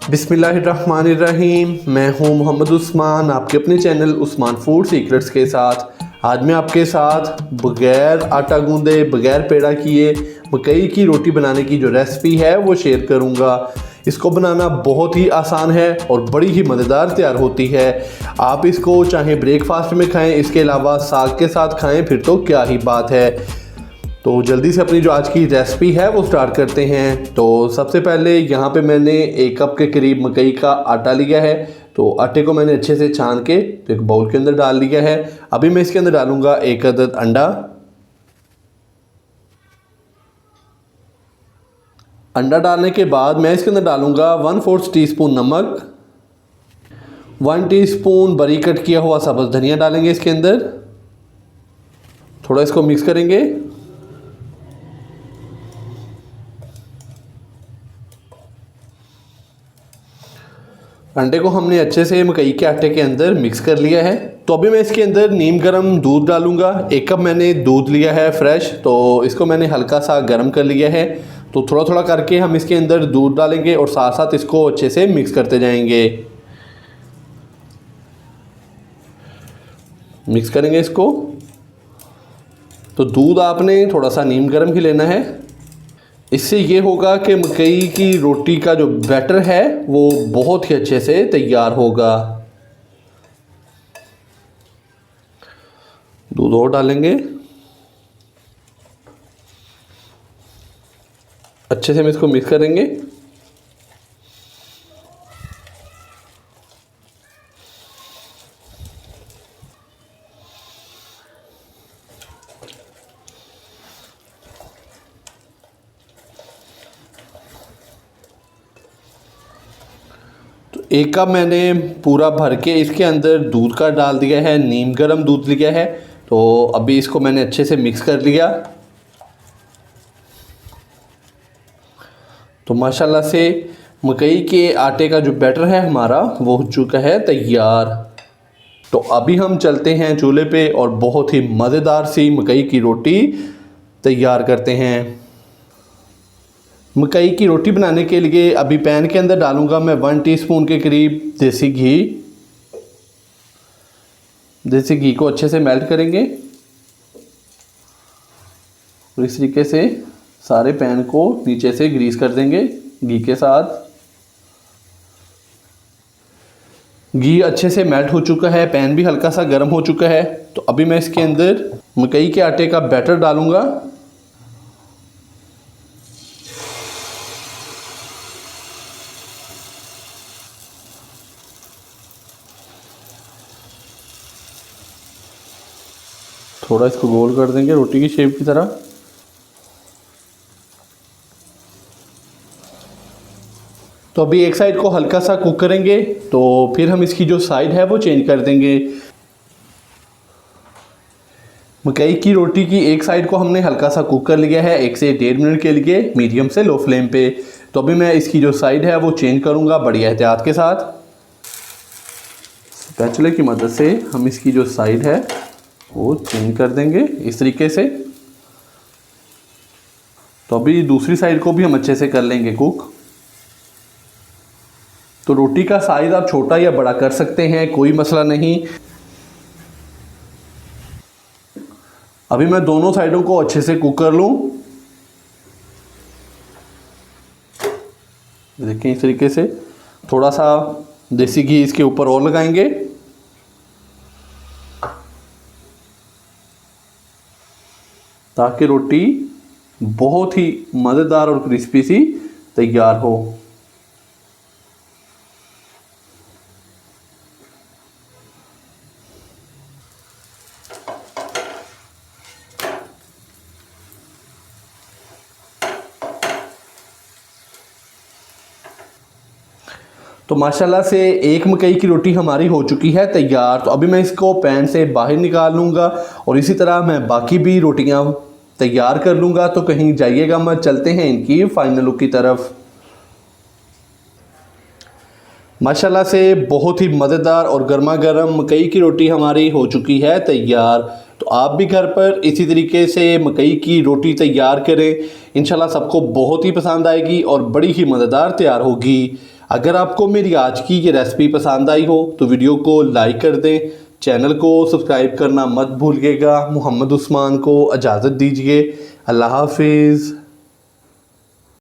बिस्मिल्लाहिर्रहमानिर्रहीम। मैं हूं मोहम्मद उस्मान, आपके अपने चैनल उस्मान फूड सीक्रेट्स के साथ। आज मैं आपके साथ बग़ैर आटा गूंदे, बग़ैर पेड़ा किए मकई की रोटी बनाने की जो रेसिपी है वो शेयर करूंगा। इसको बनाना बहुत ही आसान है और बड़ी ही मज़ेदार तैयार होती है। आप इसको चाहे ब्रेकफास्ट में खाएं, इसके अलावा साग के साथ खाएं, फिर तो क्या ही बात है। तो जल्दी से अपनी जो आज की रेसिपी है वो स्टार्ट करते हैं। तो सबसे पहले यहाँ पे मैंने 1 कप के करीब मकई का आटा लिया है। तो आटे को मैंने अच्छे से छान के तो एक बाउल के अंदर डाल लिया है। अभी मैं इसके अंदर डालूंगा 1 अदद अंडा। अंडा डालने के बाद मैं इसके अंदर डालूंगा 1/4 टीस्पून नमक, 1 टीस्पून बारीक कट किया हुआ सब्ज़ धनिया डालेंगे इसके अंदर। थोड़ा इसको मिक्स करेंगे। अंडे को हमने अच्छे से मकई के आटे के अंदर मिक्स कर लिया है। तो अभी मैं इसके अंदर नीम गर्म दूध डालूंगा। 1 कप मैंने दूध लिया है फ्रेश, तो इसको मैंने हल्का सा गर्म कर लिया है। तो थोड़ा थोड़ा करके हम इसके अंदर दूध डालेंगे और साथ साथ इसको अच्छे से मिक्स करते जाएंगे। मिक्स करेंगे इसको। तो दूध आपने थोड़ा सा नीम गर्म ही लेना है। इससे ये होगा कि मकई की रोटी का जो बैटर है वो बहुत ही अच्छे से तैयार होगा। दूध और डालेंगे। अच्छे से हम इसको मिक्स करेंगे। तो 1 कप मैंने पूरा भर के इसके अंदर दूध का डाल दिया है, नीम गर्म दूध लिया है। तो अभी इसको मैंने अच्छे से मिक्स कर लिया। तो माशाल्लाह से मकई के आटे का जो बैटर है हमारा वो हो चुका है तैयार। तो अभी हम चलते हैं चूल्हे पे और बहुत ही मज़ेदार सी मकई की रोटी तैयार करते हैं। मकई की रोटी बनाने के लिए अभी पैन के अंदर डालूंगा मैं 1 टीस्पून के करीब देसी घी। देसी घी को अच्छे से मेल्ट करेंगे और इस तरीके से सारे पैन को नीचे से ग्रीस कर देंगे घी के साथ। घी अच्छे से मेल्ट हो चुका है, पैन भी हल्का सा गर्म हो चुका है। तो अभी मैं इसके अंदर मकई के आटे का बैटर डालूंगा। थोड़ा इसको गोल कर देंगे रोटी की शेप की तरह। तो अभी एक साइड को हल्का सा कुक करेंगे, तो फिर हम इसकी जो साइड है वो चेंज कर देंगे। मकई की रोटी की एक साइड को हमने हल्का सा कुक कर लिया है 1 से 1.5 मिनट के लिए मीडियम से लो फ्लेम पे। तो अभी मैं इसकी जो साइड है वो चेंज करूँगा बड़ी एहतियात के साथ। स्पैचुला की मदद से हम इसकी जो साइड है वो चेंज कर देंगे इस तरीके से। तो अभी दूसरी साइड को भी हम अच्छे से कर लेंगे कुक। तो रोटी का साइज आप छोटा या बड़ा कर सकते हैं, कोई मसला नहीं। अभी मैं दोनों साइडों को अच्छे से कुक कर लूं। देखिए इस तरीके से थोड़ा सा देसी घी इसके ऊपर और लगाएंगे ताकि रोटी बहुत ही मज़ेदार और क्रिस्पी सी तैयार हो। तो माशाल्लाह से एक मकई की रोटी हमारी हो चुकी है तैयार। तो अभी मैं इसको पैन से बाहर निकाल लूँगा और इसी तरह मैं बाकी भी रोटियां तैयार कर लूँगा। तो कहीं जाइएगा मत, चलते हैं इनकी फाइनल लुक की तरफ। माशाल्लाह से बहुत ही मज़ेदार और गर्मा गर्म मकई की रोटी हमारी हो चुकी है तैयार। तो आप भी घर पर इसी तरीके से मकई की रोटी तैयार करें, इंशाल्लाह सबको बहुत ही पसंद आएगी और बड़ी ही मज़ेदार तैयार होगी। अगर आपको मेरी आज की ये रेसिपी पसंद आई हो तो वीडियो को लाइक कर दें, चैनल को सब्सक्राइब करना मत भूलिएगा। मोहम्मद उस्मान को इजाज़त दीजिए। अल्लाह हाफिज़।